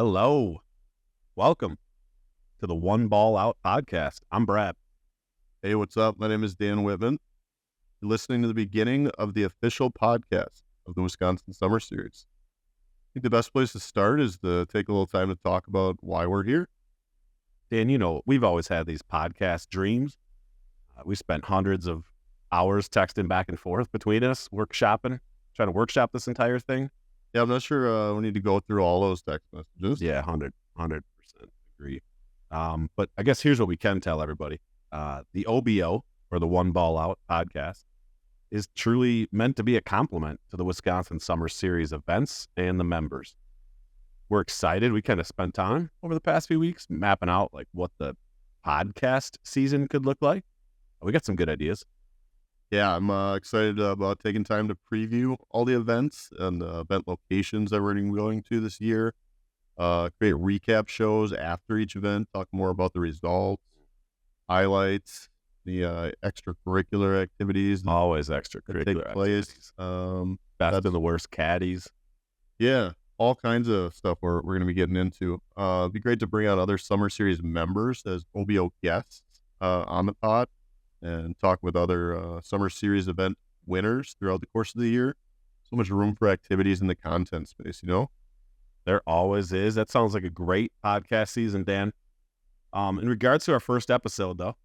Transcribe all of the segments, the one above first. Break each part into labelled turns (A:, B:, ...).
A: Hello. Welcome to the One Ball Out podcast. I'm Brad.
B: Hey, what's up? My name is Dan Whitman. You're listening to the beginning of the official podcast of the Wisconsin Summer Series. I think the best place to start is to take a little time to talk about why we're here.
A: Dan, we've always had these podcast dreams. We spent hundreds of hours texting back and forth between us, trying to workshop this entire thing.
B: Yeah, I'm not sure we need to go through all those text messages.
A: Yeah, 100% agree. But I guess here's what we can tell everybody. The OBO, or the One Ball Out podcast, is truly meant to be a complement to the Wisconsin Summer Series events and the members. We're excited. We kind of spent time over the past few weeks mapping out like what the podcast season could look like. We got some good ideas.
B: Yeah, I'm excited about taking time to preview all the events and event locations that we're going to be going to this year. Create recap shows after each event, talk more about the results, highlights, the extracurricular activities.
A: Always extracurricular activities. Best and the worst caddies.
B: Yeah, all kinds of stuff we're going to be getting into. It'd be great to bring out other Summer Series members as OBO guests on the pod and talk with other Summer Series event winners throughout the course of the year. So much room for activities in the content space,
A: There always is. That sounds like a great podcast season, Dan. In regards to our first episode, though,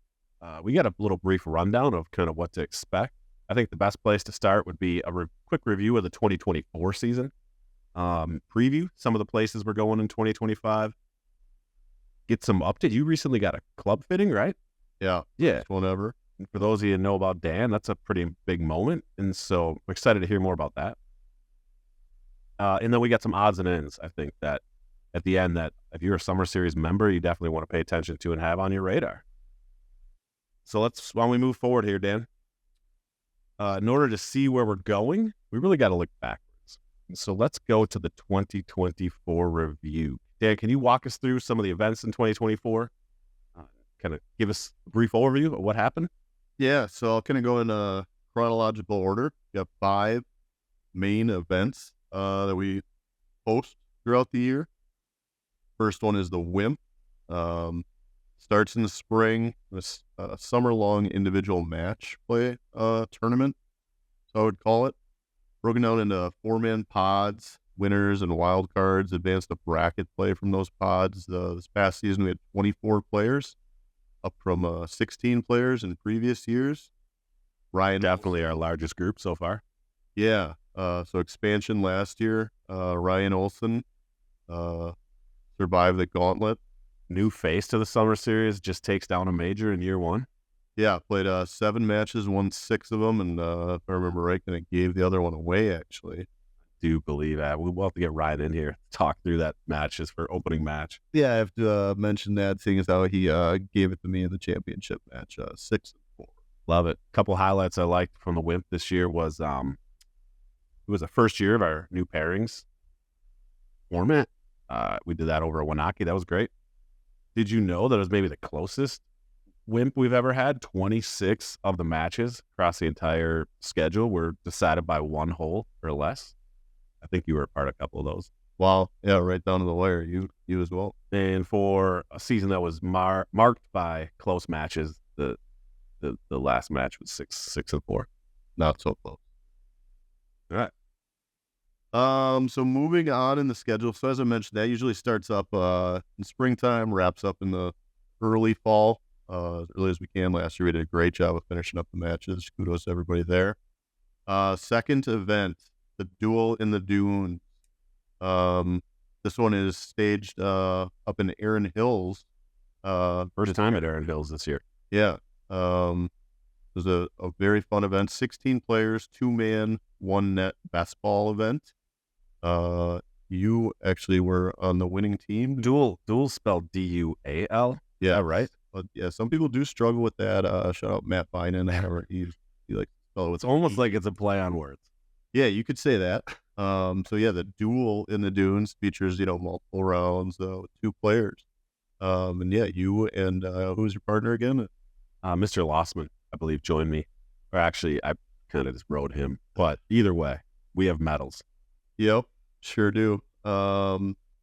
A: we got a little brief rundown of kind of what to expect. I think the best place to start would be a quick review of the 2024 season. Preview some of the places we're going in 2025. Get some update. You recently got a club fitting, right?
B: Yeah.
A: Yeah.
B: One ever.
A: And for those of you who know about Dan, that's a pretty big moment. And so I'm excited to hear more about that. And then we got some odds and ends, I think, that at the end that if you're a Summer Series member, you definitely want to pay attention to and have on your radar. So why don't we move forward here, Dan? In order to see where we're going, we really got to look backwards. And so let's go to the 2024 review. Dan, can you walk us through some of the events in 2024? Kind of give us a brief overview of what happened?
B: Yeah, so I'll kind of go in a chronological order. We have 5 main events that we host throughout the year. First one is the WIMP. Starts in the spring, this summer-long individual match play tournament, so I would call it. Broken down into 4-man pods, winners and wild cards, advanced to bracket play from those pods. This past season, we had 24 players, up from 16 players in previous years. Ryan,
A: definitely our largest group so far.
B: Yeah, so expansion last year. Ryan Olson survived the gauntlet.
A: New face to the Summer Series, just takes down a major in year 1.
B: Yeah, played 7 matches, won 6 of them, and if I remember right, kind of gave the other one away, actually.
A: Do believe that. We'll have to get Ryan in here, talk through that matches for opening match.
B: Yeah, I have to mention that, seeing as how he gave it to me in the championship match, 6-4.
A: Love it. A couple highlights I liked from the WIMP this year was it was the first year of our new pairings format. We did that over at Wanaki. That was great. Did you know that it was maybe the closest WIMP we've ever had? 26 of the matches across the entire schedule were decided by 1 hole or less. I think you were a part of a couple of those.
B: Wow. Yeah, right down to the wire. You as well.
A: And for a season that was marked by close matches, the last match was 6-4.
B: Not so close.
A: All right.
B: So moving on in the schedule. So as I mentioned, that usually starts up in springtime, wraps up in the early fall, as early as we can. Last year we did a great job of finishing up the matches. Kudos to everybody there. Second event, the Duel in the Dunes. This one is staged up in Erin Hills.
A: First time at Erin Hills this year.
B: Yeah. It was a very fun event. 16 players, 2-man, 1-net best ball event. You actually were on the winning team.
A: Duel spelled D-U-A-L.
B: Yeah,
A: right.
B: But yeah, some people do struggle with that. Shout out Matt Binen. He like spell it with
A: It's almost like it's a play on words.
B: Yeah, you could say that. So yeah, the Duel in the Dunes features multiple rounds with 2 players. And yeah, you and who's your partner again?
A: Mr. Lossman, I believe, joined me. Or actually, I kind of just rode him. But either way, we have medals.
B: Yep, sure do.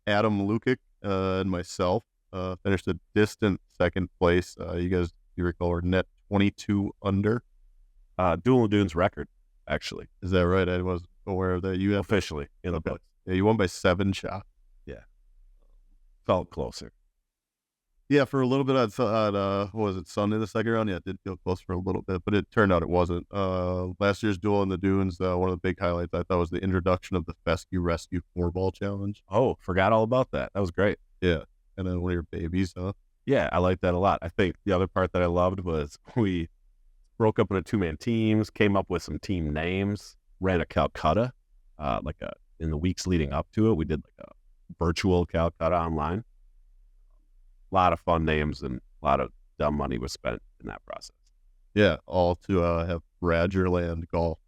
B: Adam Lukic and myself finished a distant second place. You guys, you recall, were net 22 under.
A: Dual Dunes record, actually.
B: Is that right? I wasn't aware of that. You have
A: Officially in the books.
B: Yeah, you won by 7 shots.
A: Felt closer.
B: Yeah, for a little bit on what was it, Sunday, the second round? Yeah, it did feel close for a little bit, but it turned out it wasn't. Last year's Duel in the Dunes, one of the big highlights I thought was the introduction of the Fescue Rescue 4-ball challenge.
A: Oh, forgot all about that. That was great.
B: Yeah, and then one of your babies, huh?
A: Yeah, I like that a lot. I think the other part that I loved was we broke up into 2-man teams, came up with some team names, ran a Calcutta, in the weeks leading up to it. We did like a virtual Calcutta online. A lot of fun names and a lot of dumb money was spent in that process.
B: Yeah, all to have Badgerland Golf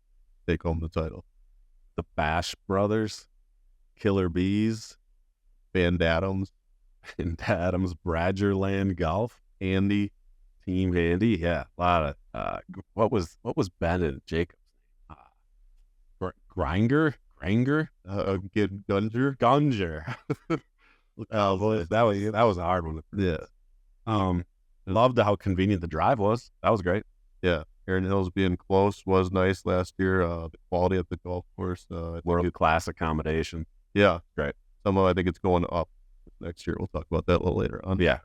B: take home the title.
A: The Bash Brothers, Killer Bees,
B: Van Adams,
A: and Adams, Badgerland Golf,
B: Andy,
A: Team Andy. Yeah, a lot of what was Ben and Jacob's name? Granger. Gunger. That was a hard one.
B: Yeah.
A: Loved how convenient the drive was. That was great.
B: Yeah. Erin Hills being close was nice last year. The quality of the golf course.
A: World class accommodation.
B: Yeah.
A: Great.
B: Somehow I think it's going up next year. We'll talk about that a little later on.
A: Yeah.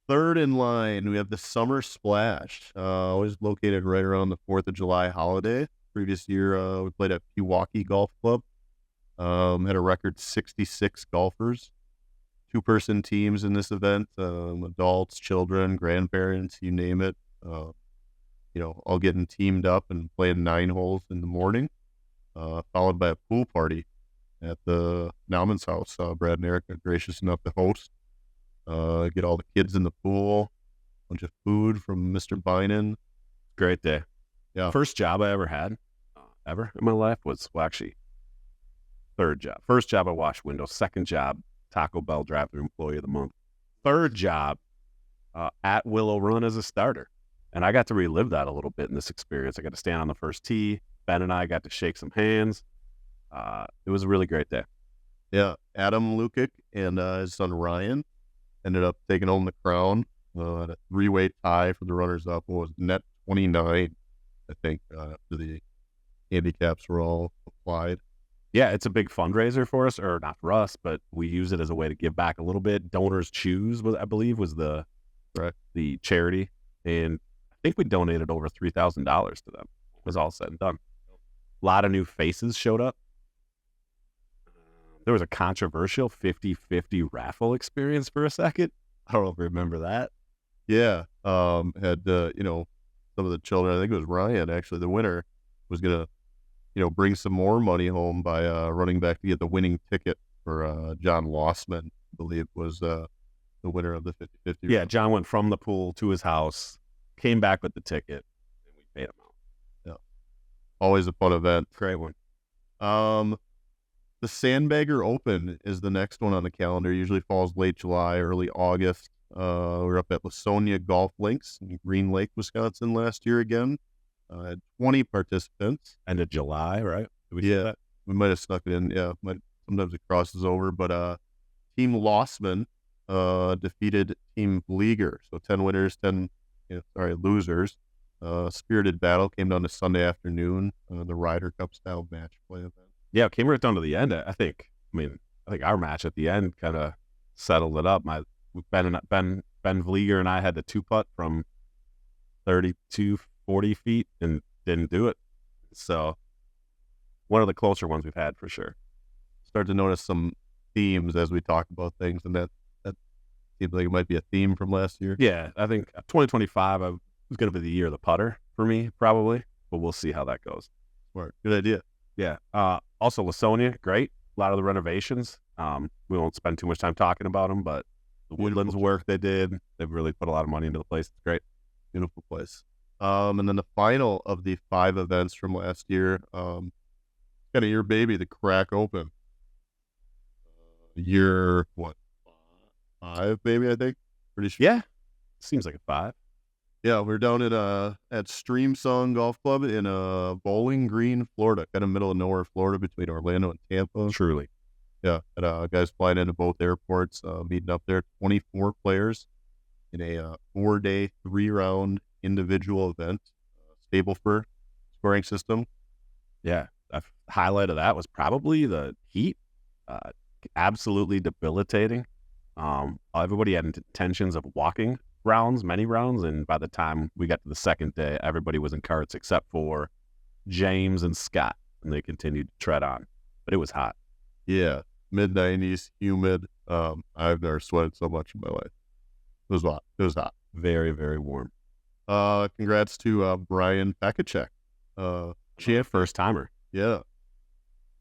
B: Third in line, we have the Summer Splash. Always located right around the 4th of July holiday. Previous year, we played at Pewaukee Golf Club. Had a record 66 golfers. 2-person teams in this event. Adults, children, grandparents, you name it. All getting teamed up and playing 9 holes in the morning. Followed by a pool party at the Nauman's house. Brad and Erica gracious enough to host. Get all the kids in the pool. Bunch of food from Mr. Binen.
A: Great day.
B: Yeah.
A: First job I ever had, ever in my life was, well, actually, third job. First job, I washed windows. Second job, Taco Bell drive-thru employee of the month. Third job, at Willow Run as a starter. And I got to relive that a little bit in this experience. I got to stand on the first tee. Ben and I got to shake some hands. It was a really great day.
B: Yeah. Adam Lukic and his son Ryan ended up taking home the crown. At a 3-way tie for the runners-up. What was net 29, I think, after the handicaps were all applied.
A: Yeah, it's a big fundraiser for us, or not for us, but we use it as a way to give back a little bit. Donors Choose, I believe, was the charity, and I think we donated over $3,000 to them. It was all said and done. A lot of new faces showed up. There was a controversial 50-50 raffle experience for a second. I don't know if you remember that.
B: Yeah. Had, some of the children, I think it was Ryan, actually, the winner, was going to, bring some more money home by running back to get the winning ticket for John Lossman, I believe, was the winner of the 50-50.
A: Yeah, John went from the pool to his house, came back with the ticket, and we paid him out.
B: Yeah. Always a fun event.
A: Great one.
B: The Sandbagger Open is the next one on the calendar. Usually falls late July, early August. We're up at Lasonia Golf Links in Green Lake, Wisconsin last year again. Had 20 participants.
A: End of July, right? Did we
B: Yeah, we might have snuck it in. Yeah, sometimes it crosses over. But Team Lossman defeated Team Vlieger. So 10 winners, 10 losers. Spirited battle came down to Sunday afternoon. The Ryder Cup style match play event.
A: Yeah, it came right down to the end. I think our match at the end kind of settled it up. Ben Vlieger and I had the 2-putt from 32, 40 feet and didn't do it. So one of the closer ones we've had for sure.
B: Start to notice some themes as we talk about things, and that seems like it might be a theme from last year.
A: Yeah, I think 2025 was going to be the year of the putter for me, probably, but we'll see how that goes.
B: Smart. Good idea.
A: Yeah. Also, Lasonia, great. A lot of the renovations. We won't spend too much time talking about them, but the Woodlands work they did, they've really put a lot of money into the place. It's great.
B: Beautiful place. And then the final of the 5 events from last year, kind of your baby, the Crack Open. Year, 5, maybe, I think? Pretty sure.
A: Yeah. Seems like a 5.
B: Yeah, we're down at Stream Song Golf Club in Bowling Green, Florida, kind of middle of nowhere, Florida, between Orlando and Tampa.
A: Truly.
B: Yeah, and guys flying into both airports, meeting up there. 24 players in a 4-day, 3-round individual event. Stableford scoring system.
A: Yeah, a highlight of that was probably the heat. Uh, Absolutely debilitating. Everybody had intentions of walking rounds, many rounds, and by the time we got to the second day, everybody was in carts except for James and Scott, and they continued to tread on. But it was hot.
B: Yeah, mid-90s, humid. I've never sweated so much in my life. It was hot. It was hot.
A: Very, very warm.
B: Congrats to Brian Pakacek.
A: First timer.
B: Yeah.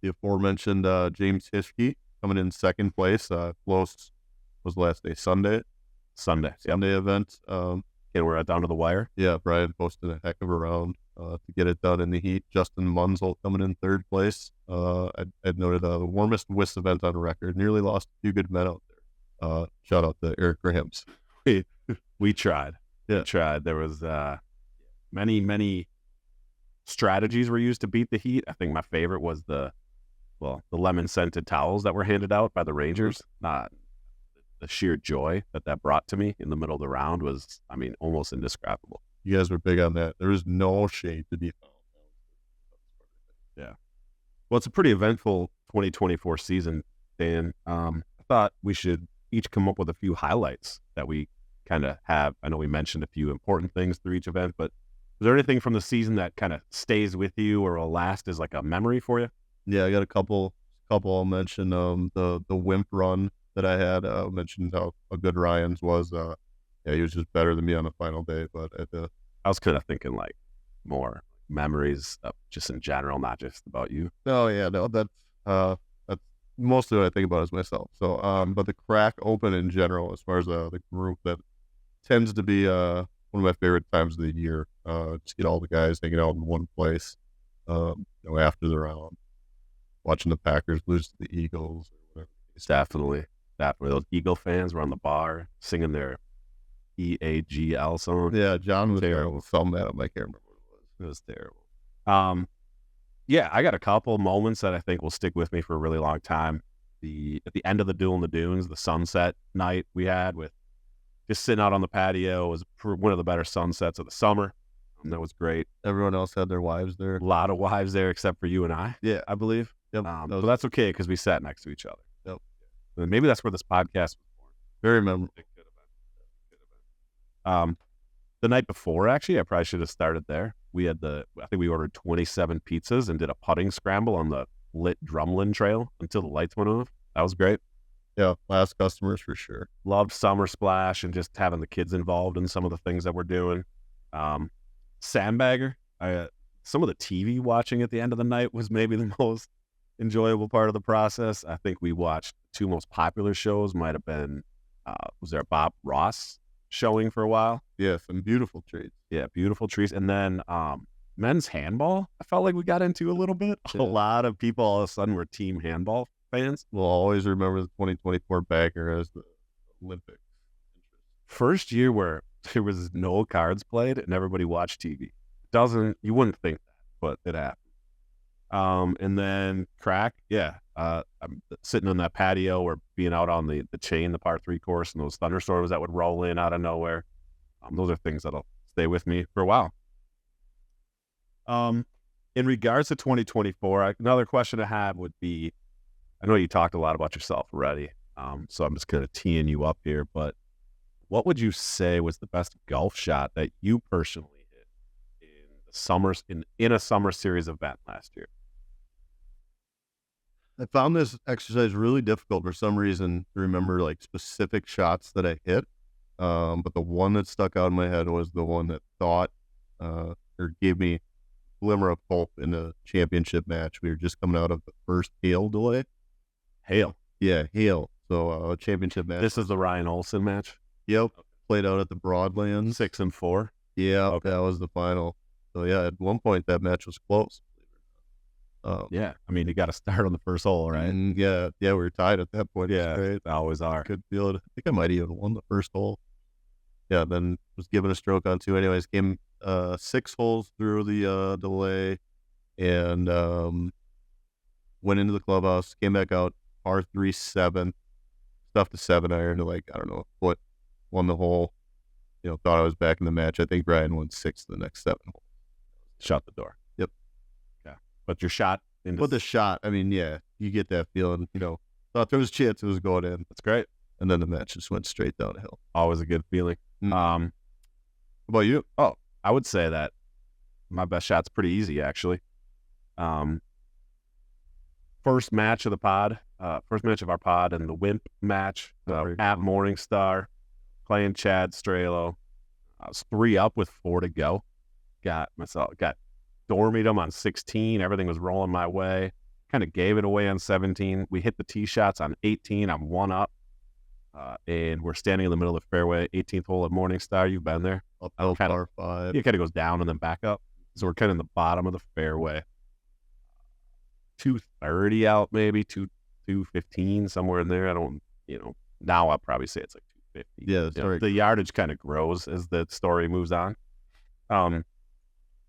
B: The aforementioned James Hiskey coming in second place. Close was the last day, Sunday event.
A: And we're down to the wire.
B: Yeah, Brian posted a heck of a round to get it done in the heat. Justin Munzel coming in third place. I'd noted the warmest WIS event on record. Nearly lost a few good men out there. Shout out to Eric Grahams.
A: We tried.
B: Yeah.
A: We tried. There was many strategies were used to beat the heat. I think my favorite was the lemon scented towels that were handed out by the Rangers. The sheer joy that brought to me in the middle of the round was, I mean, almost indescribable.
B: You guys were big on that. There was no shade to be found.
A: Yeah. Well, it's a pretty eventful 2024 season, Dan. I thought we should each come up with a few highlights that we kind of have. I know we mentioned a few important things through each event, but is there anything from the season that kind of stays with you or will last as like a memory for you?
B: Yeah, I got a couple I'll mention. The Wimp run that I had. Mentioned how good Ryan's was. He was just better than me on the final day. But
A: I was kind of thinking like more memories of just in general, not just about you.
B: Oh yeah, no, that's mostly what I think about is myself. So, but the Crack Open in general, as far as the group, that tends to be one of my favorite times of the year. Just get all the guys hanging out in one place. After the round, watching the Packers lose to the Eagles or whatever.
A: Definitely. Those Eagle fans were on the bar singing their EAGL song.
B: Yeah, John was
A: terrible.
B: Filmed that up. I can't remember what it was.
A: It was terrible. Yeah, I got a couple moments that I think will stick with me for a really long time. At the end of the Duel in the Dunes, the sunset night we had with just sitting out on the patio was one of the better sunsets of the summer. That was great.
B: Everyone else had their wives there.
A: A lot of wives there except for you and I.
B: Yeah,
A: I believe.
B: Yep.
A: But that's okay because we sat next to each other.
B: Yep.
A: And maybe that's where this podcast was born.
B: Very memorable.
A: It could have been. The night before, actually, I probably should have started there. I think we ordered 27 pizzas and did a putting scramble on the lit Drumlin Trail until the lights went off. That was great.
B: Yeah, last customers for sure.
A: Loved Summer Splash and just having the kids involved in some of the things that we're doing. Sandbagger. Some of the TV watching at the end of the night was maybe the most enjoyable part of the process. I think we watched the two most popular shows. Might have been was there a Bob Ross showing for a while?
B: Yeah, some beautiful treats.
A: Yeah, beautiful trees. And then men's handball, I felt like we got into a little bit.
B: Yeah.
A: A lot of people all of a sudden were team handball fans.
B: We'll always remember the 2024 bagger as the Olympics.
A: First year where there was no cards played and everybody watched TV. You wouldn't think that, but it happened. And then Crack, I'm sitting on that patio or being out on the chain, the par 3 course, and those thunderstorms that would roll in out of nowhere. Those are things that'll stay with me for a while. In regards to 2024, another question I have would be, I know you talked a lot about yourself already, so I'm just kind of teeing you up here, but what would you say was the best golf shot that you personally hit in a summer series event last year?
B: I found this exercise really difficult for some reason to remember like specific shots that I hit. But the one that stuck out in my head was the one that or gave me a glimmer of hope in a championship match. We were just coming out of the first hail delay.
A: Hail.
B: Yeah, hail. So a championship match.
A: This is the Ryan Olsen match?
B: Yep.
A: Okay.
B: Played out at the Broadlands.
A: 6-4.
B: Yeah,
A: Okay.
B: That was the final. So yeah, at one point that match was close.
A: Yeah, I mean, you got to start on the first hole, right?
B: And yeah, we were tied at that point.
A: Yeah,
B: Great.
A: they always are.
B: Good field. I think I might even won the first hole. Yeah, then was given a stroke on 2. Anyways, came 6 holes through the delay, and went into the clubhouse. Came back out, par 3 7, stuffed a 7-iron to like, I don't know, a foot, won the hole. Thought I was back in the match. I think Ryan won 6 the next 7 holes.
A: Shut the door.
B: Yep.
A: Okay. But your shot into
B: But the shot, I mean, yeah, you get that feeling, thought there was a chance it was going in.
A: That's great.
B: And then the match just went straight downhill.
A: Always a good feeling.
B: How about you?
A: Oh, I would say that my best shot's pretty easy, actually. First match of our pod, and the Wimp match at Morningstar, playing Chad Strelo. I was 3 up with 4 to go. Got dormied them on 16. Everything was rolling my way. Kind of gave it away on 17. We hit the tee shots on 18. I'm 1 up. And we're standing in the middle of the fairway, 18th hole at Morningstar. You've been there.
B: Uphill par 5.
A: It kind of goes down and then back up. So we're kind of in the bottom of the fairway. 230 out, maybe 215, somewhere in there. I don't, now I'll probably say it's like 250.
B: Yeah, sorry.
A: The yardage kind of grows as the story moves on.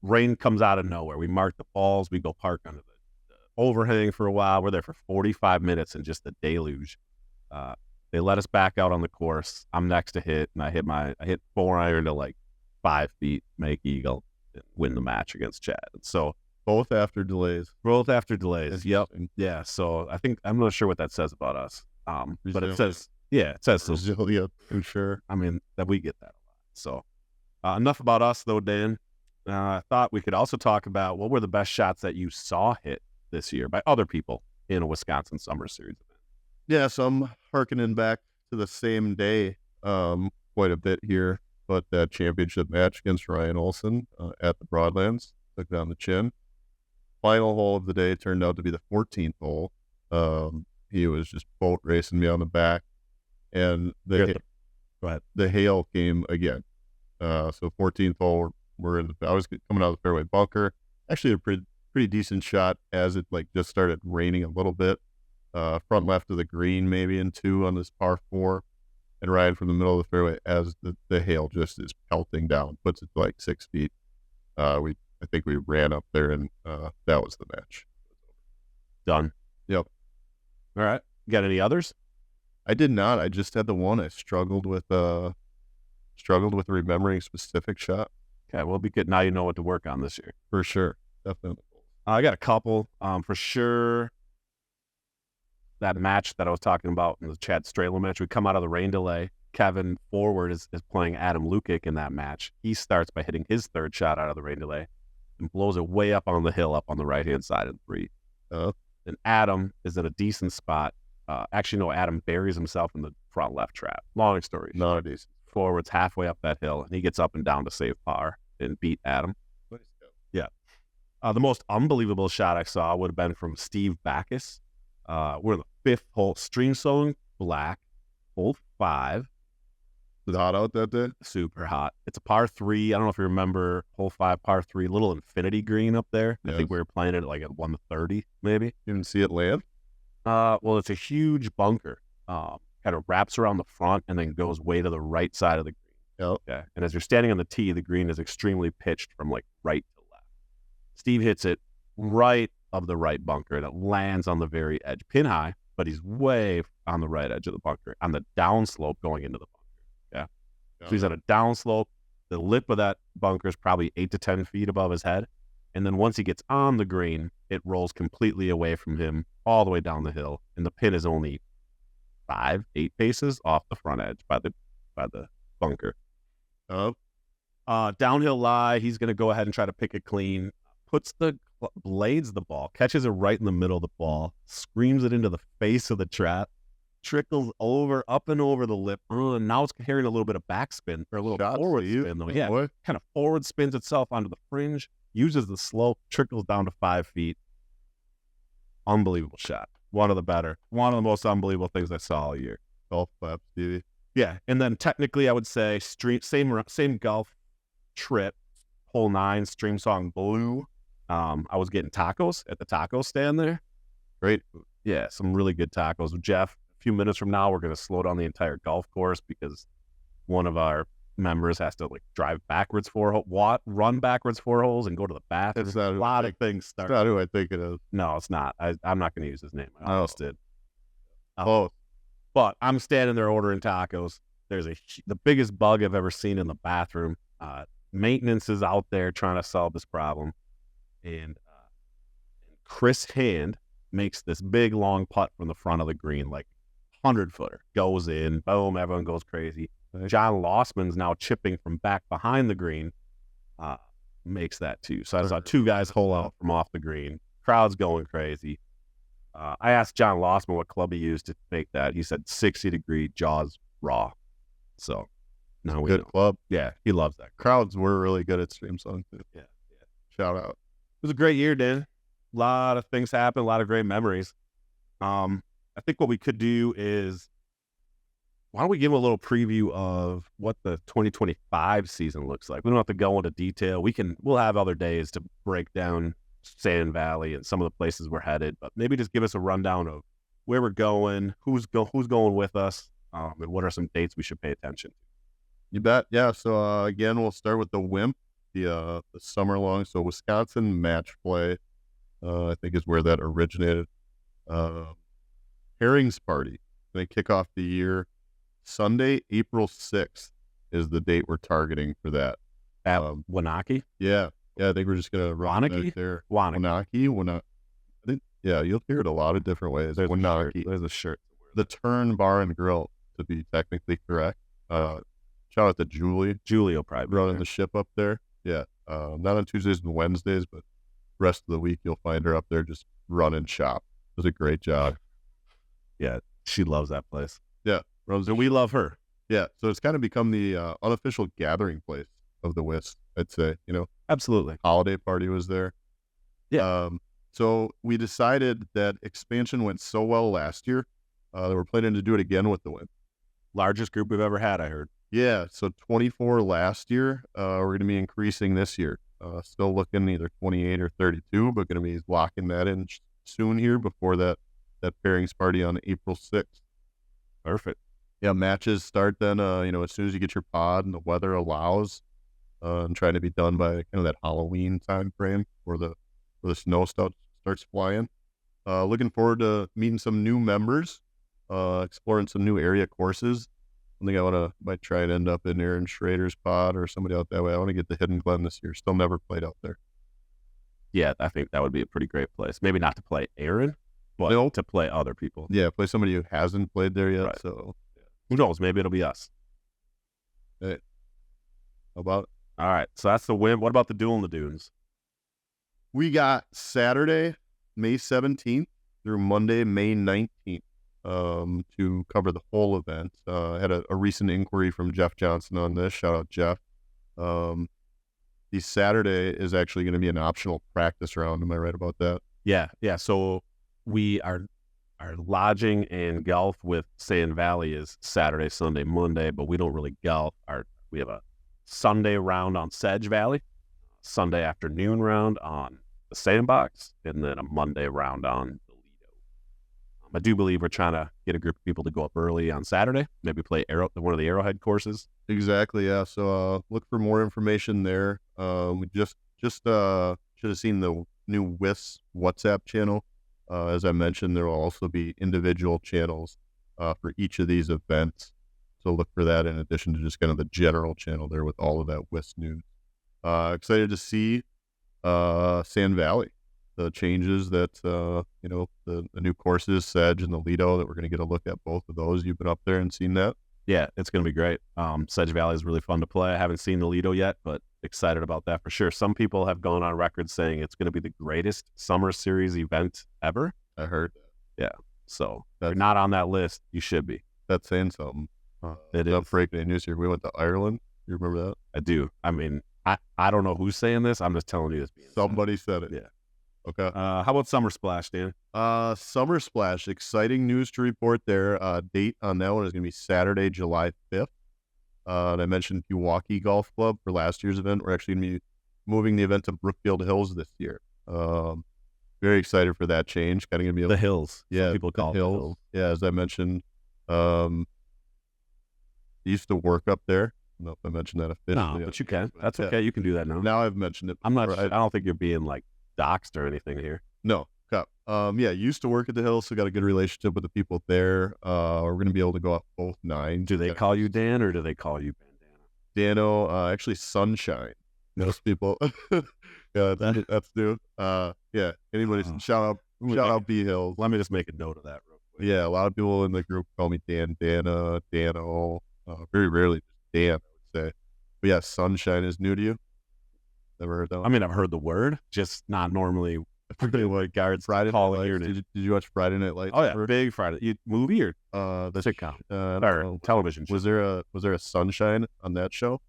A: Rain comes out of nowhere. We mark the balls. We go park under the overhang for a while. We're there for 45 minutes and just a deluge. They let us back out on the course. I'm next to hit, and I hit 4-iron to like 5 feet, make eagle, and win the match against Chad. So
B: both after delays.
A: Yep. Yeah. So I'm not sure what that says about us. But it says so.
B: Resilient, for sure.
A: I mean, that we get that a lot. So enough about us, though, Dan. I thought we could also talk about what were the best shots that you saw hit this year by other people in a Wisconsin Summer Series event.
B: Yeah, so I'm hearkening back to the same day quite a bit here, but that championship match against Ryan Olson at the Broadlands took down the chin. Final hole of the day turned out to be the 14th hole. He was just boat racing me on the back, and the hail came again. So 14th hole, I was coming out of the fairway bunker. Actually, a pretty decent shot as it like just started raining a little bit. Front left of the green, maybe in 2 on this par 4, and Ryan from the middle of the fairway as the hail just is pelting down, puts it to like 6 feet. I think we ran up there, and that was the match.
A: Done.
B: Yep.
A: All right. You got any others?
B: I did not. I just had the one. I struggled with remembering a specific shot.
A: Okay, we'll be good. Now you know what to work on this year.
B: For sure. Definitely.
A: I got a couple. For sure, that match that I was talking about in the Chad Strelo match, we come out of the rain delay. Kevin Forward is playing Adam Lukic in that match. He starts by hitting his 3rd shot out of the rain delay and blows it way up on the hill, up on the right-hand side of the 3. And Adam is at a decent spot. Adam buries himself in the front left trap. Long story short.
B: Not decent.
A: Forward's halfway up that hill, and he gets up and down to save par and beat Adam. Yeah. The most unbelievable shot I saw would have been from Steve Backus. We're in the 5th hole, stream sowing black, hole 5.
B: Was it hot out that day?
A: Super hot. It's a par 3. I don't know if you remember hole 5, par 3, little infinity green up there. Yes. I think we were playing it like at 130, maybe.
B: You didn't see it land?
A: Well, it's a huge bunker. Kind of wraps around the front and then goes way to the right side of the green.
B: Yep.
A: Okay. And as you're standing on the tee, the green is extremely pitched from like right to left. Steve hits it right of the right bunker, and it lands on the very edge, pin high, but he's way on the right edge of the bunker, on the downslope going into the bunker. So he's at a downslope. The lip of that bunker is probably 8 to 10 feet above his head. And then once he gets on the green, it rolls completely away from him all the way down the hill. And the pin is only 5-8 paces off the front edge by the bunker. Downhill lie. He's going to go ahead and try to pick it clean. Blades the ball, catches it right in the middle of the ball, screams it into the face of the trap, trickles up and over the lip. And now it's carrying a little bit of backspin, or a little forward spin, though. Yeah, kind of forward spins itself onto the fringe, uses the slope, trickles down to 5 feet. Unbelievable shot. One of the most unbelievable things I saw all year.
B: Golf clap, Stevie.
A: Yeah, and then technically I would say same golf trip, hole 9, Stream Song Blue. I was getting tacos at the taco stand there. Great. Yeah, some really good tacos with Jeff. A few minutes from now, we're going to slow down the entire golf course because one of our members has to run backwards 4 holes and go to the bathroom.
B: It's not
A: a lot of things start.
B: It's not who I think it is.
A: No, it's not. I'm not going to use his name. I almost did.
B: Oh,
A: But I'm standing there ordering tacos. There's the biggest bug I've ever seen in the bathroom. Maintenance is out there trying to solve this problem. And Chris Hand makes this big, long putt from the front of the green, like 100-footer. Goes in, boom, everyone goes crazy. John Lossman's now chipping from back behind the green. Makes that too. So I saw two guys hole out from off the green. Crowd's going crazy. I asked John Lossman what club he used to make that. He said 60-degree Jaws raw. So now we
B: good
A: know.
B: club.
A: Yeah, he loves that.
B: Crowds were really good at Stream Song too.
A: Yeah.
B: Shout out.
A: It was a great year, Dan. A lot of things happened, a lot of great memories. I think what we could do is, why don't we give a little preview of what the 2025 season looks like? We don't have to go into detail. We'll have other days to break down Sand Valley and some of the places we're headed, but maybe just give us a rundown of where we're going, who's going with us, and what are some dates we should pay attention to.
B: You bet. Yeah. So again, we'll start with the WIMP, the summer long. So Wisconsin match play, I think is where that originated. Herring's Party. They kick off the year Sunday, April 6th is the date we're targeting for that.
A: At Wanaki?
B: Yeah. I think we're just gonna run
A: Wanaki?
B: back there.
A: Wanaki.
B: Wanaki. I think you'll hear it a lot of different ways. Wanaki.
A: There's a shirt.
B: The Turn Bar and Grill, to be technically correct. Shout out to Julie.
A: Julie will probably be
B: Running
A: there.
B: the ship up there. Yeah. Not on Tuesdays and Wednesdays, but rest of the week you'll find her up there just running shop. Does a great job.
A: Yeah, she loves that place.
B: Yeah. Runs
A: And we love her.
B: Yeah. So it's kind of become the unofficial gathering place of the WIS, I'd say.
A: Absolutely.
B: Holiday party was there.
A: Yeah.
B: So we decided that expansion went so well last year that we're planning to do it again with the WIN.
A: Largest group we've ever had, I heard.
B: Yeah, so 24 last year. We're going to be increasing this year. Still looking either 28 or 32, but going to be locking that in soon here before that pairings party on April 6th.
A: Perfect.
B: Yeah, matches start then, as soon as you get your pod and the weather allows, and trying to be done by kind of that Halloween time frame where the snow starts flying. Looking forward to meeting some new members, exploring some new area courses. I think might try and end up in Aaron Schrader's pod or somebody out that way. I want to get to Hidden Glen this year. Still never played out there.
A: Yeah, I think that would be a pretty great place. Maybe not to play Aaron, but to play other people.
B: Yeah, play somebody who hasn't played there yet.
A: Right.
B: So
A: who knows? Maybe it'll be us.
B: Hey, how about it?
A: All right, so that's the win. What about the Duel in the Dunes?
B: We got Saturday, May 17th through Monday, May 19th to cover the whole event. I had a recent inquiry from Jeff Johnson on this. Shout out, Jeff. The Saturday is actually going to be an optional practice round. Am I right about that?
A: Yeah. So we are lodging and golf with Sand Valley is Saturday, Sunday, Monday, but we don't really golf. We have a Sunday round on Sedge Valley, Sunday afternoon round on the Sandbox, and then a Monday round on the Lido. I do believe we're trying to get a group of people to go up early on Saturday, maybe play one of the Arrowhead courses.
B: Exactly, yeah. So look for more information there. We just should have seen the new WIS WhatsApp channel. As I mentioned, there will also be individual channels for each of these events. So look for that in addition to just kind of the general channel there with all of that WIS news. Excited to see Sand Valley, the changes that, the new courses, Sedge and the Lido, that we're going to get a look at both of those. You've been up there and seen that?
A: Yeah, it's going to be great. Sedge Valley is really fun to play. I haven't seen the Lido yet, but excited about that for sure. Some people have gone on record saying it's going to be the greatest summer series event ever.
B: I heard.
A: Yeah. So if you're not on that list, you should be.
B: That's saying something.
A: It is.
B: Breaking news here. We went to Ireland. You remember that?
A: I do. I mean, I don't know who's saying this. I'm just telling you this.
B: Somebody said it.
A: Yeah.
B: Okay.
A: How about Summer Splash, Dan?
B: Summer Splash. Exciting news to report there. Date on that one is going to be Saturday, July 5th. And I mentioned Pewaukee Golf Club for last year's event. We're actually going to be moving the event to Brookfield Hills this year. Very excited for that change. Kind of going to be
A: the Hills.
B: Yeah,
A: some people call it the Hills.
B: Yeah, as I mentioned, I used to work up there. I don't know if I mentioned that officially.
A: No, but you can. That's okay. You can do that now.
B: Now I've mentioned it.
A: I'm not.
B: Right.
A: I don't think you're being like doxxed or anything here.
B: No. Yeah, used to work at the Hills, so got a good relationship with the people there. We're gonna be able to go up both 9.
A: Do they call you Dan or do they call you Bandana?
B: Dano? Actually, Sunshine. Most people. Yeah, that's new. Yeah. Anybody? Shout out B Hills.
A: Let me just make a note of that real quick.
B: Yeah, a lot of people in the group call me Dan, Dana, Dano. Very rarely just Dan, I would say. But yeah, Sunshine is new to you. Never heard that one?
A: I mean, I've heard the word, just not normally what guards
B: Friday
A: call
B: Night
A: it here.
B: Lights. Did you watch Friday Night Lights?
A: Oh yeah, big Friday movie or
B: The
A: sitcom
B: I don't
A: or
B: know.
A: television show.
B: Was there a Sunshine on that show?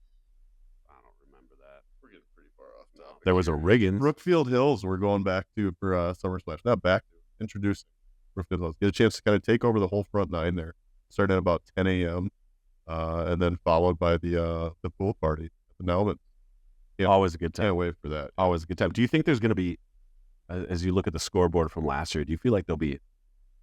A: I don't remember that.
B: We're getting pretty far off now.
A: There was a Riggins.
B: Brookfield Hills we're going back to for Summer Splash. Not back to, introducing Brookfield Hills. Get a chance to kind of take over the whole front 9 there. Starting at about 10 a.m. And then followed by the pool party at the Nelman. Yeah.
A: Always a good time.
B: Can't wait for that.
A: Always a good time. Do you think there's going to be, as you look at the scoreboard from last year, do you feel like there'll be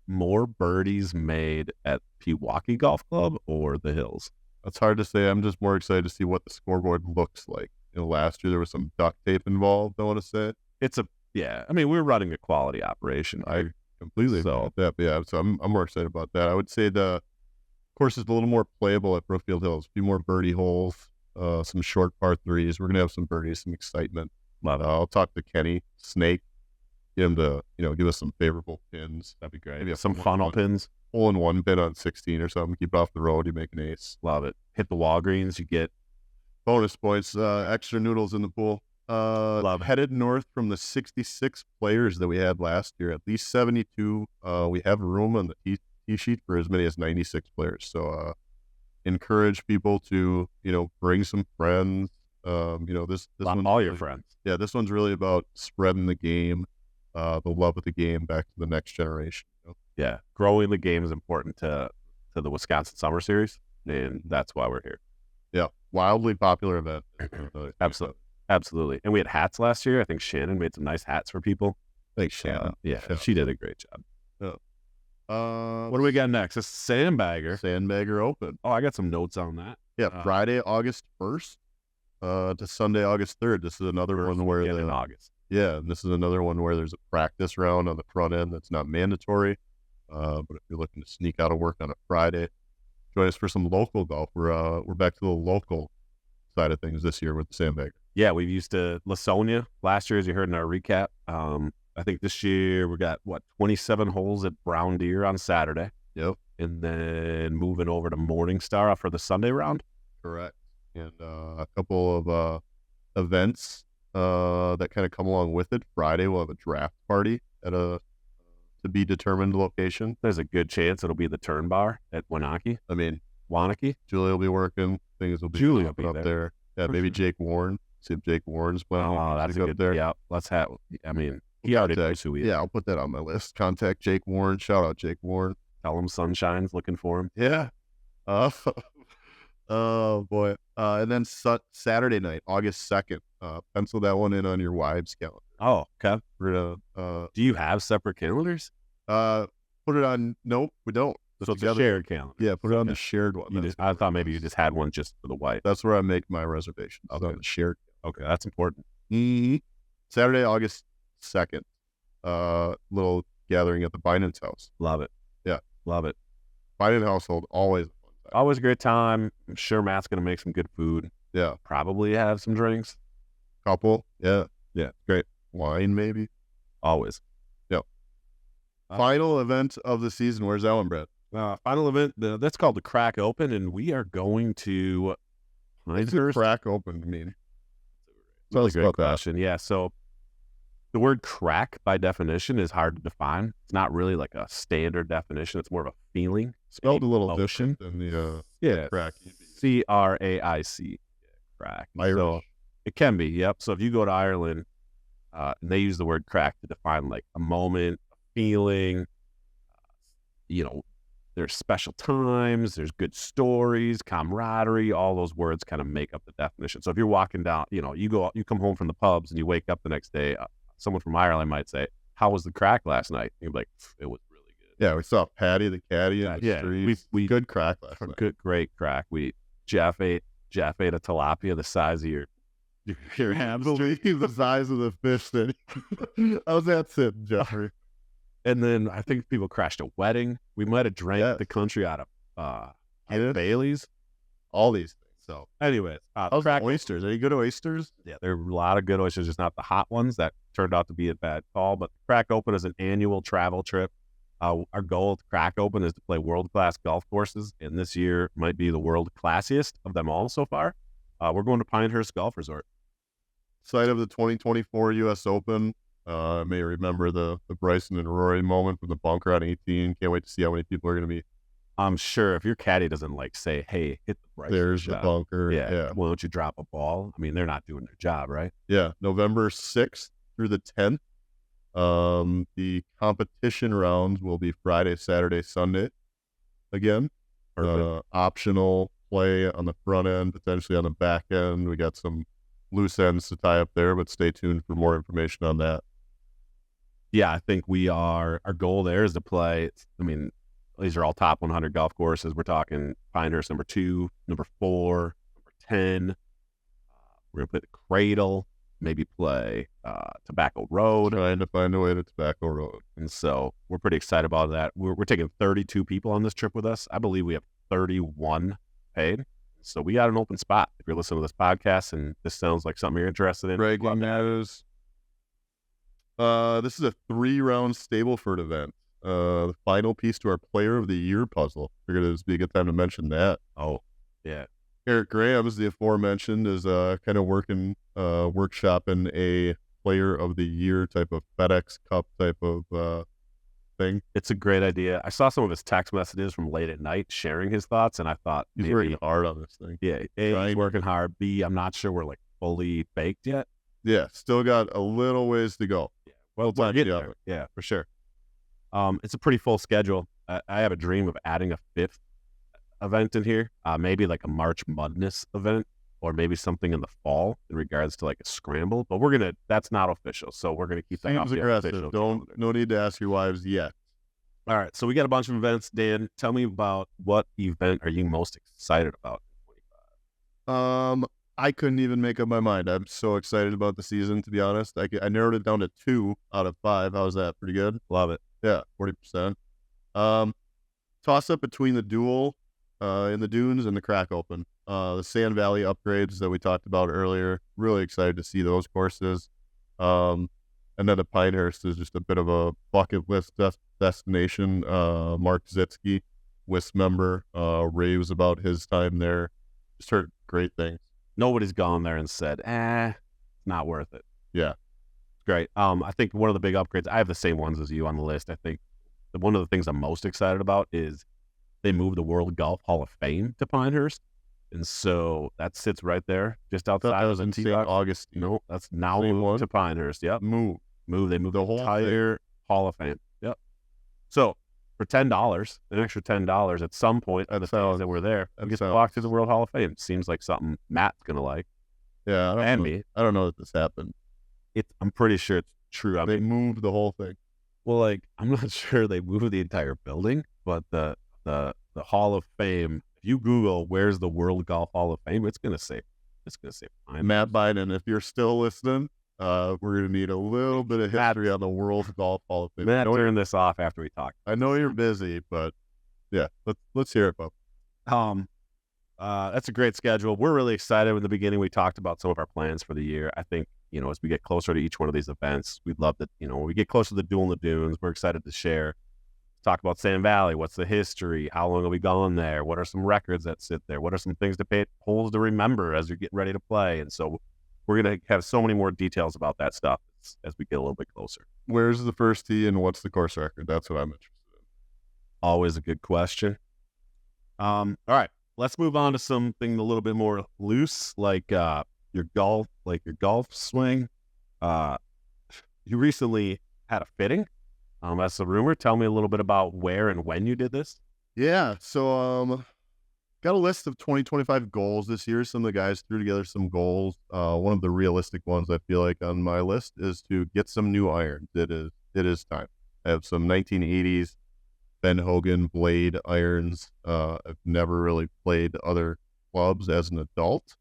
A: more birdies made at Pewaukee Golf Club or the Hills?
B: That's hard to say. I'm just more excited to see what the scoreboard looks like. Last year there was some duct tape involved, I want to say.
A: I mean, we're running a quality operation.
B: I completely agree with that. But yeah, so I'm more excited about that. I would say the course is a little more playable at Brookfield Hills. A few more birdie holes, some short par 3s. We're gonna have some birdies, some excitement.
A: Love it.
B: I'll talk to Kenny Snake, get him to give us some favorable pins.
A: That'd be great.
B: Maybe
A: Some funnel pins.
B: Hole-in-one pin on 16 or something. Keep it off the road. You make an ace.
A: Love it. Hit the Walgreens. You get
B: Bonus points. Extra noodles in the pool.
A: Love it.
B: Headed north from the 66 players that we had last year. At least 72. We have room on the tee sheet for as many as 96 players. So encourage people to bring some friends. This one's
A: all your
B: really,
A: friends.
B: Yeah, this one's really about spreading the game, the love of the game back to the next generation.
A: Yeah, growing the game is important to the Wisconsin Summer Series, and that's why we're here.
B: Yeah, wildly popular event.
A: Absolutely. And we had hats last year. I think Shannon made some nice hats for people.
B: Thanks, Shannon.
A: Yeah, she did a great job.
B: Yeah.
A: What do we got next? It's Sandbagger.
B: Sandbagger Open.
A: Oh, I got some notes on that.
B: Yeah, Friday, August 1st to Sunday, August 3rd. This is another one where
A: in August.
B: Yeah, and this is another one where there's a practice round on the front end that's not mandatory. But if you're looking to sneak out of work on a Friday, join us for some local golf. We're back to the local side of things this year with the Sandbagger.
A: Yeah, we've used to Lasonia last year, as you heard in our recap. I think this year we got 27 holes at Brown Deer on Saturday.
B: Yep.
A: And then moving over to Morningstar for the Sunday round.
B: Correct. And a couple of events that kind of come along with it. Friday we'll have a draft party at a to be determined location.
A: There's a good chance it'll be the Turn Bar at Wanakee.
B: Julia will be working. Things will be up there. Yeah, maybe Jake Warren. See if Jake Warren's planning.
A: Oh, that's good. There. Yeah, let's have. I mean, he already knows who he is.
B: Yeah, I'll put that on my list. Contact Jake Warren. Shout out Jake Warren.
A: Tell him Sunshine's looking for him.
B: Yeah. Oh boy. And then Saturday night, August 2nd. Pencil that one in on your wives' calendar.
A: Oh, okay.
B: We're gonna.
A: Do you have separate calendars?
B: Put it on. Nope, we don't.
A: So it's a shared calendar.
B: Yeah, put it on the shared one.
A: I thought maybe you just had one just for the wife.
B: That's where I make my reservations. On the shared.
A: Okay, that's important.
B: Mm-hmm. Saturday, August 2nd. Little gathering at the Binance house.
A: Love it.
B: Yeah,
A: love it.
B: Biden household, always a fun time.
A: Always a great time. I'm sure Matt's gonna make some good food.
B: Yeah,
A: probably have some drinks.
B: Couple. Yeah,
A: great.
B: Wine maybe.
A: Always.
B: Yep. Final event of the season. Where's that one, Brett?
A: Final event. That's called the Crack Open, and we are going to.
B: What's the Crack Open mean?
A: Really great question. Yeah, so the word crack by definition is hard to define. It's not really like a standard definition. It's more of a feeling.
B: Spelled a little different than the crack.
A: C-R-A-I-C. Crack.
B: Irish.
A: So it can be, yep. So if you go to Ireland, and they use the word crack to define like a moment, a feeling, there's special times, there's good stories, camaraderie, all those words kind of make up the definition. So if you're walking down, you come home from the pubs and you wake up the next day, someone from Ireland might say, "How was the crack last night?" And you're like, "It was really good."
B: Yeah, we saw Patty the caddy in the streets.
A: We
B: good crack last night.
A: Great crack. Jeff ate a tilapia the size of your
B: hamster. The size of the fish that I was at sitting, Jeffrey.
A: And then I think people crashed a wedding. We might have drank
B: Yes.
A: the country out of
B: Guinness.
A: Bailey's.
B: All these things.
A: So, anyways,
B: How's
A: crack
B: oysters? Any good oysters?
A: Yeah, there are a lot of good oysters, just not the hot ones. That turned out to be a bad call. But Crack Open is an annual travel trip. Our goal at Crack Open is to play world-class golf courses, and this year might be the world classiest of them all so far. We're going to Pinehurst Golf Resort.
B: Site of the 2024 U.S. Open. I may remember the Bryson and Rory moment from the bunker on 18. Can't wait to see how many people are going to be.
A: I'm sure if your caddy doesn't like say, "Hey, hit the Bryson
B: There's
A: shot,"
B: the bunker.
A: yeah, why don't you drop a ball? I mean, they're not doing their job, right?
B: Yeah. November 6th through the 10th. The competition rounds will be Friday, Saturday, Sunday. Again,
A: Perfect.
B: optional play on the front end, potentially on the back end. We got some loose ends to tie up there, but stay tuned for more information on that.
A: Yeah, I think our goal there is to play. I mean, these are all top 100 golf courses. We're talking Pinehurst number 2, number 4, number 10. We're gonna play the Cradle, maybe play Tobacco Road,
B: Trying to find a way to Tobacco Road.
A: and so we're pretty excited about that. We're taking 32 people on this trip with us. I believe we have 31 paid. So we got an open spot. If you're listening to this podcast and this sounds like something you're interested in,
B: Breaking news. This is a 3-round Stableford event. The final piece to our Player of the Year puzzle. Figured it would be a good time to mention that.
A: oh yeah,
B: Eric Grahams, the aforementioned, is kind of workshopping a Player of the Year type of FedEx Cup type of thing.
A: it's a great idea. I saw some of his text messages from late at night sharing his thoughts, and I thought
B: He's
A: maybe,
B: working hard on this thing.
A: yeah, A, he's
B: Trying.
A: working hard. B, I'm not sure we're like fully baked yet.
B: Yeah, still got a little ways to go.
A: Well,
B: We'll
A: we're getting
B: talk
A: there.
B: about
A: Yeah, for sure. It's a pretty full schedule. I have a dream of adding a 5th event in here, maybe like a March Madness event, or maybe something in the fall in regards to like a scramble. But that's not official, so we're gonna keep that off
B: Seems
A: the
B: aggressive.
A: official
B: Don't
A: calendar.
B: no need to ask your wives yet.
A: All right, so we got a bunch of events. Dan, tell me about what event are you most excited about?
B: I couldn't even make up my mind. I'm so excited about the season, to be honest. I narrowed it down to 2 out of 5. How's that? Pretty good?
A: Love it.
B: Yeah, 40%. Toss up between the duel in the dunes and the Crack Open. The Sand Valley upgrades that we talked about earlier. Really excited to see those courses. And then the Pinehurst is just a bit of a bucket list destination. Mark Zitsky, WIS member, raves about his time there. Just heard great things.
A: Nobody's gone there and said, it's not worth it.
B: Yeah.
A: It's great. I think one of the big upgrades, I have the same ones as you on the list. I think one of the things I'm most excited about is they moved the World Golf Hall of Fame to Pinehurst. And so that sits right there, just
B: Thought
A: outside
B: that
A: of
B: was
A: the
B: in
A: tee
B: St.
A: box.
B: Augustine.
A: No, that's now
B: Same
A: moved
B: one?
A: to Pinehurst. Yep.
B: Move.
A: They moved
B: The
A: the
B: whole
A: entire Hall of Fame. Yep. So for $10, an extra $10 at some point on
B: That
A: the days
B: sounds-
A: that we're there,
B: that
A: we get to
B: sounds-
A: walk through the World Hall of Fame. Seems like something Matt's gonna like.
B: Yeah, I don't
A: And
B: know.
A: me.
B: I don't know that this happened.
A: I'm pretty sure it's true. I
B: They
A: mean,
B: moved the whole thing.
A: well, like I'm not sure they moved the entire building, but the Hall of Fame. If you Google where's the World Golf Hall of Fame, it's gonna say Pinehurst.
B: Matt Biden, if you're still listening, we're gonna need a little bit of history on the World Golf Hall of Fame.
A: Matt, turn this off after we talk.
B: I know you're busy, but yeah, let's hear it, Bob.
A: That's a great schedule. We're really excited. In the beginning, we talked about some of our plans for the year. I think, as we get closer to each one of these events, we'd love that, when we get closer to the Duel in the Dunes, we're excited to share, talk about Sand Valley. What's the history? How long have we gone there? What are some records that sit there? What are some things to pay holes to remember as you're getting ready to play? And so we're going to have so many more details about that stuff as we get a little bit closer.
B: Where's the first tee and what's the course record? That's what I'm interested in.
A: Always a good question. All right, let's move on to something a little bit more loose, like your golf swing. You recently had a fitting. That's a rumor. Tell me a little bit about where and when you did this.
B: Yeah, so got a list of 2025 goals this year. Some of the guys threw together some goals. One of the realistic ones I feel like on my list is to get some new irons. It is time. I have some 1980s Ben Hogan blade irons. I've never really played other clubs as an adult.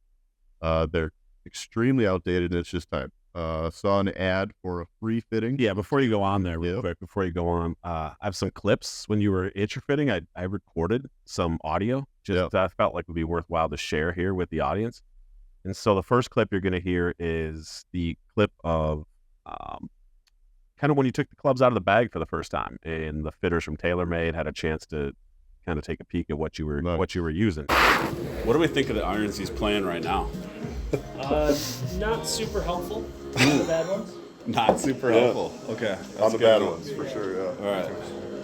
B: They're extremely outdated, and it's just time. Saw an ad for a free fitting.
A: Yeah, before you go on there, real
B: Yep.
A: quick, before you go on, I have some clips when you were itcher fitting. I recorded some audio just
B: Yep.
A: that I felt like would be worthwhile to share here with the audience. And so the first clip you're going to hear is the clip of kind of when you took the clubs out of the bag for the first time, and the fitters from TaylorMade had a chance to kind of take a peek at what you were using.
C: What do we think of the irons he's playing right now?
D: Not super helpful. The bad ones.
C: Not super helpful. Okay.
B: On the bad ones, for sure, yeah.
C: All right.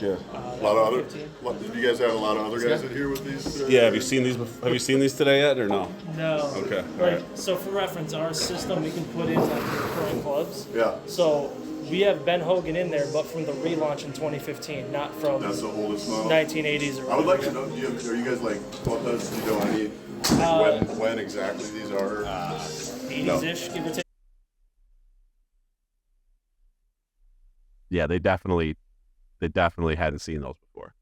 B: Yeah. A lot of other. You guys have a lot of other guys in here with these?
C: Yeah. Have you seen these? Have you seen these today yet, or no?
D: No.
C: Okay. All
D: Like,
C: right.
D: so for reference, our system we can put in like recurring clubs.
B: Yeah.
D: So we have Ben Hogan in there, but from the relaunch in 2015, not from
B: That's the oldest model.
D: 1980s or
B: I would like to
D: whatever.
B: know, are you guys like, what does, do you know any, when exactly these are?
D: 80s-ish, give or take.
A: Yeah, they definitely hadn't seen those before.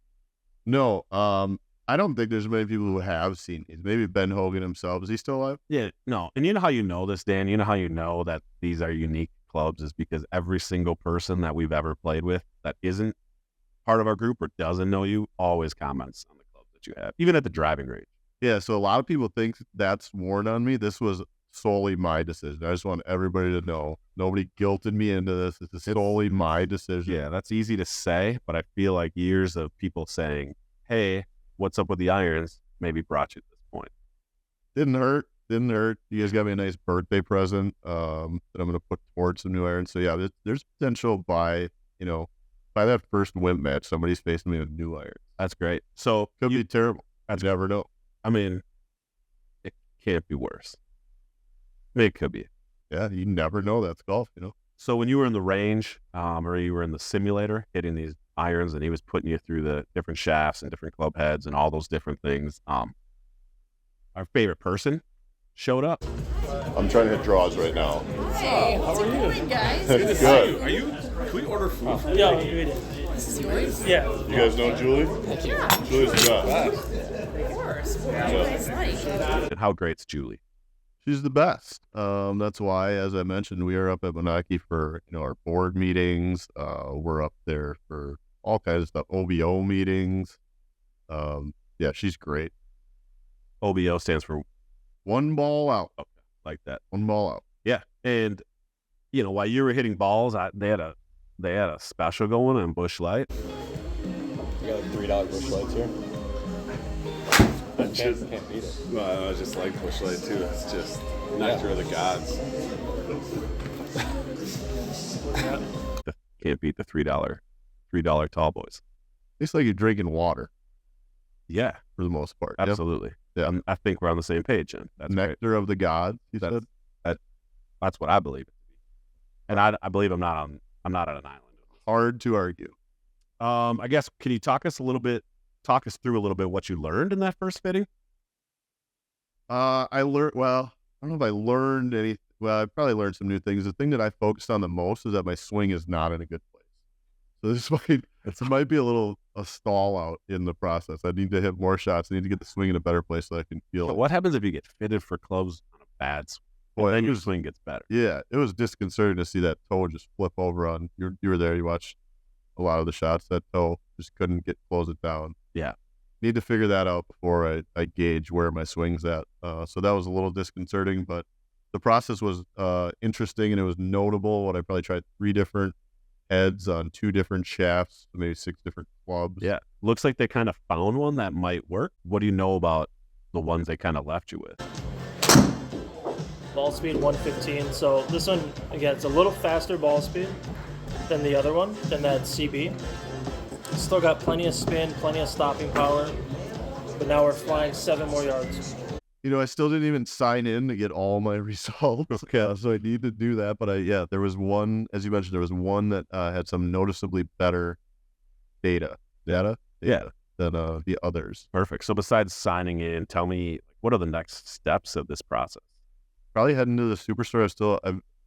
B: No, I don't think there's many people who have seen these. Maybe Ben Hogan himself. Is he still alive?
A: Yeah, no. And you know how you know this, Dan? You know how you know that these are unique clubs is because every single person that we've ever played with that isn't part of our group or doesn't know you always comments on the clubs that you have, even at the driving range.
B: Yeah, so a lot of people think that's worn on me. This was solely my decision. I just want everybody to know. Nobody guilted me into this. This is solely my decision.
A: Yeah, that's easy to say, but I feel like years of people saying, hey, what's up with the irons, maybe brought you to this point.
B: Didn't hurt. You guys got me a nice birthday present that I'm going to put towards some new irons. So, yeah, there's potential by that first WIMP match, somebody's facing me with new irons.
A: That's great. So
B: Could be terrible.
A: That's
B: You never know.
A: I mean, it can't be worse. I mean, it could be.
B: Yeah, you never know. That's golf,
A: So when you were in the range or you were in the simulator hitting these irons and he was putting you through the different shafts and different club heads and all those different things, our favorite person showed up.
B: I'm trying to hit draws right now.
E: Hey, how's it going, guys?
B: Good.
C: Are you? Can we order food?
D: Yeah, we did.
E: This is yours?
D: Yeah.
B: You guys know Julie?
E: Yeah,
B: Julie's the best.
E: of course. What do you guys like?
A: And how great's Julie?
B: She's the best. That's why, as I mentioned, we are up at Moonachie for our board meetings. We're up there for all kinds of stuff, OBO meetings. Yeah, she's great.
A: OBO stands for
B: One ball out.
A: like that.
B: One ball out.
A: Yeah, and while you were hitting balls, they had a special going on Busch Light.
F: We got $3 Busch Lights here. Can't beat it.
C: Well, I just like Busch Light too. It's just nectar of the gods.
A: Can't beat the $3 tall boys.
B: It's like you're drinking water
A: Yeah,
B: for the most part. Yep.
A: absolutely.
B: Yeah.
A: I think we're on the same page, Jen. That's great.
B: Nectar of the gods, you
A: That's-
B: said?
A: That's what I believe it to be. And I believe I'm not on an island.
B: Hard to argue.
A: I guess can you talk us through a little bit what you learned in that first fitting?
B: I learned, well, I don't know if I learned any. Well, I probably learned some new things. The thing that I focused on the most is that my swing is not in a good place. So this might be a stall out in the process. I need to hit more shots. I need to get the swing in a better place so I can feel
A: But
B: it.
A: what happens if you get fitted for clubs on a bad swing?
B: Boy,
A: Then
B: it
A: your
B: was-
A: swing gets better.
B: Yeah, it was disconcerting to see that toe just flip over on. You were there. You watched a lot of the shots. That toe just couldn't close it down.
A: Yeah.
B: Need to figure that out before I gauge where my swing's at. So that was a little disconcerting, but the process was interesting and it was notable. What I probably tried 3 different heads on 2 different shafts, maybe 6 different clubs.
A: Yeah. Looks like they kind of found one that might work. What do you know about the ones they kind of left you with?
D: Ball speed 115. So this one, again, it's a little faster ball speed than the other one, than that CB. Still got plenty of spin, plenty of stopping power, but now we're flying 7 more yards.
B: I still didn't even sign in to get all my results. Okay. So I need to do that. But there was one, as you mentioned, there was one that had some noticeably better data
A: Yeah.
B: than the others.
A: Perfect. So besides signing in, tell me what are the next steps of this process?
B: Probably heading to the Superstore.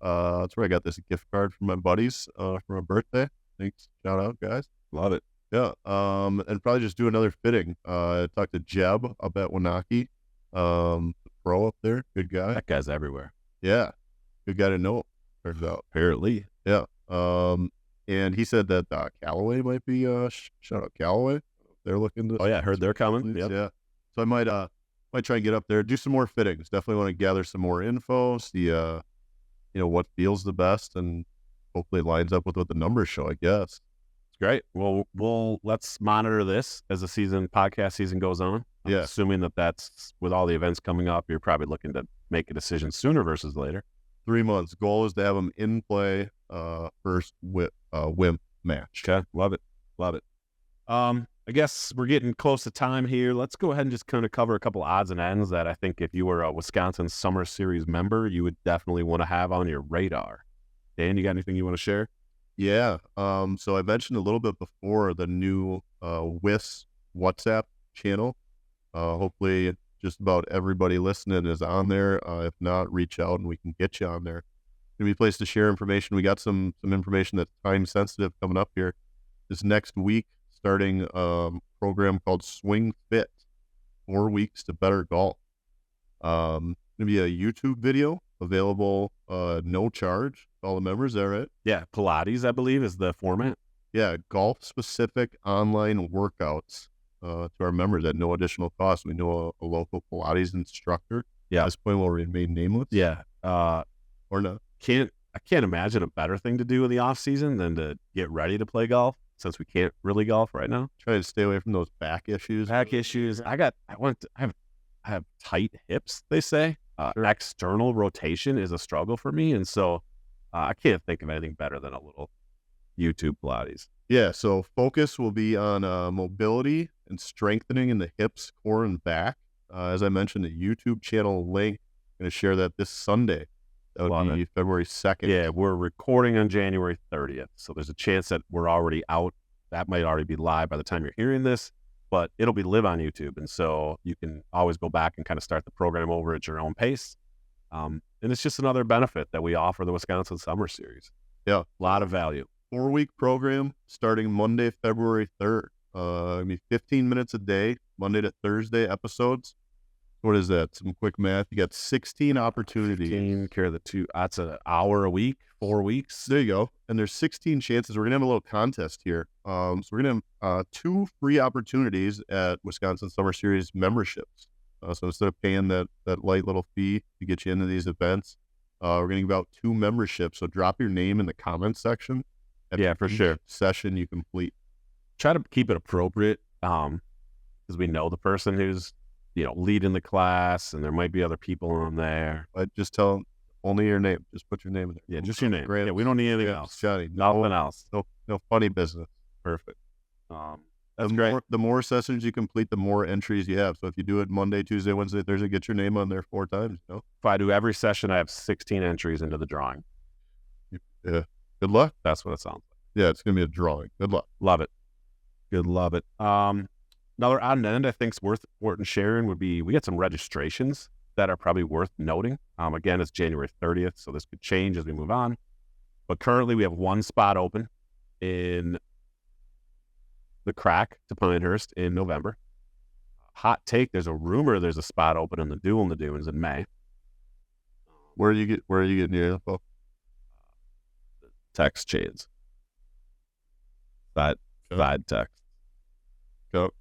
B: That's where I got this gift card from my buddies for my birthday. Thanks. Shout out, guys.
A: Love it.
B: Yeah. And probably just do another fitting. I talked to Jeb up at Moonachie, pro up there. Good guy.
A: That guy's everywhere.
B: Yeah. Good guy to know. turns out.
A: Apparently.
B: Yeah. And he said that Callaway might be shout out Callaway. They're looking to.
A: Oh yeah, I heard they're coming. Yep.
B: Yeah. So I might try and get up there, do some more fittings. Definitely want to gather some more info, see what feels the best, and hopefully it lines up with what the numbers show. I guess.
A: Great. Well, let's monitor this as the podcast season goes on. I'm
B: Yeah.
A: assuming that's with all the events coming up, you're probably looking to make a decision sooner versus later.
B: 3 months. Goal is to have them in play first WIMP match.
A: Okay. Love it. I guess we're getting close to time here. Let's go ahead and just kind of cover a couple odds and ends that I think if you were a Wisconsin Summer Series member, you would definitely want to have on your radar. Dan, you got anything you want to share?
B: Yeah. So I mentioned a little bit before the new WIS WhatsApp channel. Hopefully just about everybody listening is on there. If not, reach out and we can get you on there. It's gonna be a place to share information. We got some information that's time sensitive coming up here this next week, starting a program called Swing Fit, 4 weeks to better golf. Gonna be a YouTube video available, no charge to all the members. Is that right?
A: Yeah. Pilates, I believe, is the format.
B: Yeah, golf-specific online workouts to our members at no additional cost. We know a local Pilates instructor.
A: Yeah.
B: At this point, will remain nameless.
A: Yeah.
B: Or not.
A: I can't imagine a better thing to do in the off season than to get ready to play golf, since we can't really golf right now.
B: Try to stay away from those back issues.
A: Back issues. I have tight hips, they say.
B: Sure.
A: External rotation is a struggle for me, and so I can't think of anything better than a little YouTube Pilates.
B: Yeah, so focus will be on mobility and strengthening in the hips, core, and back. As I mentioned, the YouTube channel link, I'm going to share that this Sunday. That would
A: Love
B: be February 2nd.
A: Yeah, we're recording on January 30th, so there's a chance that we're already out. That might already be live by the time you're hearing this, but it'll be live on YouTube, and so you can always go back and kind of start the program over at your own pace. And it's just another benefit that we offer the Wisconsin Summer Series.
B: Yeah.
A: A lot of value.
B: 4-week program starting Monday, February 3rd. It'll be 15 minutes a day, Monday to Thursday episodes. What is that? Some quick math. You got 16 opportunities.
A: Taking care of the two. That's an hour a week, 4 weeks.
B: There you go. And there's 16 chances. We're going to have a little contest here. So we're going to have 2 free opportunities at Wisconsin Summer Series memberships. So instead of paying that light little fee to get you into these events, we're going to give out 2 memberships. So drop your name in the comments section.
A: Yeah, for
B: each
A: sure.
B: Session you complete.
A: Try to keep it appropriate, because we know the person who's leading the class, and there might be other people on there.
B: But just tell them only your name. Just put your name in there.
A: Yeah, just your name.
B: Great.
A: Yeah, we don't need anything
B: Yeah,
A: else.
B: Johnny.
A: Nothing else.
B: No funny business.
A: Perfect. That's great.
B: The more sessions you complete, the more entries you have. So if you do it Monday, Tuesday, Wednesday, Thursday, get your name on there 4 times.
A: If I do every session, I have 16 entries into the drawing.
B: Yeah. Good luck.
A: That's what it sounds like.
B: Yeah, it's gonna be a drawing. Good luck.
A: Love it. Good, love it. Another odd end I think is worth sharing would be we got some registrations that are probably worth noting. Again, it's January 30th, so this could change as we move on. But currently we have 1 spot open in the Crack to Pinehurst in November. Hot take, there's a rumor there's a spot open in the Duel in the Dunes in May.
B: Where are you getting your info?
A: Text chains. Side text.
B: Go.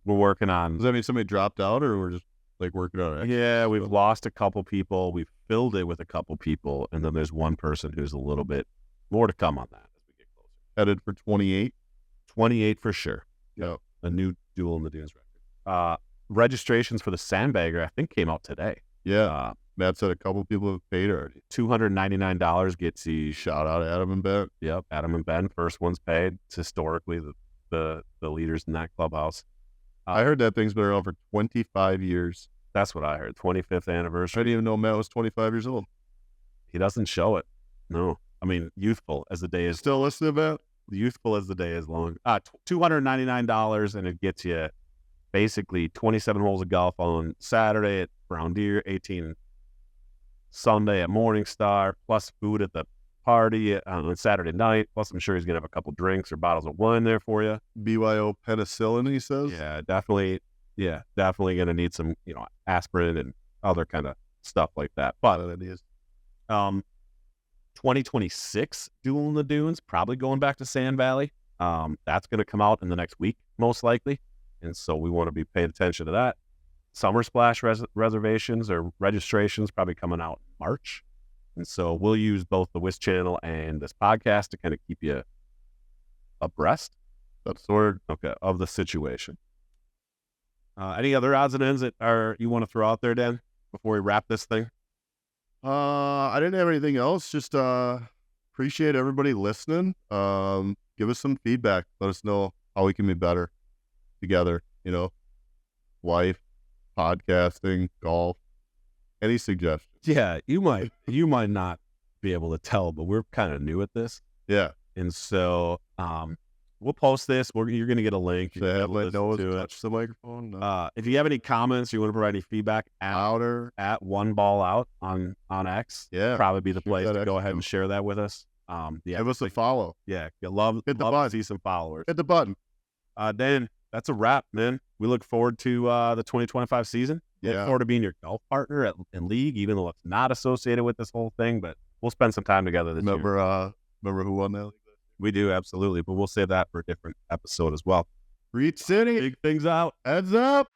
A: We're working on.
B: Does that mean somebody dropped out, or we're just working on it?
A: Yeah, we've lost a couple people. We've filled it with a couple people, and then there's one person who's a little bit more to come on that as we get closer.
B: Headed for 28.
A: 28 for sure.
B: Yeah.
A: A new Duel in the Dunes record. Registrations for the Sandbagger, I think, came out today.
B: Yeah. Matt said a couple people have paid already.
A: $299 gets you.
B: Shout out Adam and Ben.
A: Yep, Adam and Ben, first one's paid. It's historically the leaders in that clubhouse.
B: I heard that thing's been around for 25 years.
A: That's what I heard. 25th
B: I
A: anniversary.
B: didn't even know Matt was 25 years old.
A: He doesn't show it. No. I mean, youthful as the day is.
B: Still listening, Matt?
A: Youthful as the day is long. $299, and it gets you basically 27 holes of golf on Saturday at Brown Deer, 18 Sunday at Morningstar, plus food at the party on Saturday night. Plus, I'm sure he's going to have a couple drinks or bottles of wine there for you.
B: BYO penicillin, he says.
A: Yeah, definitely. Yeah, definitely going to need some, aspirin and other kind of stuff like that. But
B: It is.
A: 2026 Duel in the Dunes, probably going back to Sand Valley. That's going to come out in the next week, most likely. And so we want to be paying attention to that. Summer Splash reservations or registrations probably coming out in March. And so we'll use both the WIS channel and this podcast to kind of keep you abreast.
B: That's the word.
A: Okay, of the situation. Any other odds and ends that you want to throw out there, Dan, before we wrap this thing?
B: I didn't have anything else. Just appreciate everybody listening. Give us some feedback. Let us know how we can be better together. You know, life, podcasting, golf. Any suggestions?
A: Yeah, you might not be able to tell, but we're kind of new at this,
B: Yeah.
A: and so we'll post this. You're going to get a link. You can
B: Let
A: listen
B: Noah
A: to it.
B: touch the microphone. No.
A: If you have any comments, you want to provide any feedback,
B: Louder.
A: at One Ball Out on X,
B: Yeah.
A: probably be the
B: Shoot
A: place
B: that
A: to
B: X
A: go ahead
B: out.
A: and share that with us. Yeah,
B: Give us a follow.
A: yeah, you love
B: Hit the
A: to
B: button.
A: see some followers.
B: Hit the button.
A: Dan, that's a wrap, man. We look forward to the 2025 season. Look
B: Yeah.
A: forward to being your golf partner in league, even though it's not associated with this whole thing. But we'll spend some time together this year.
B: Remember who won that league?
A: We do, absolutely. But we'll save that for a different episode as well.
B: Reach City.
A: Big things out.
B: Heads up.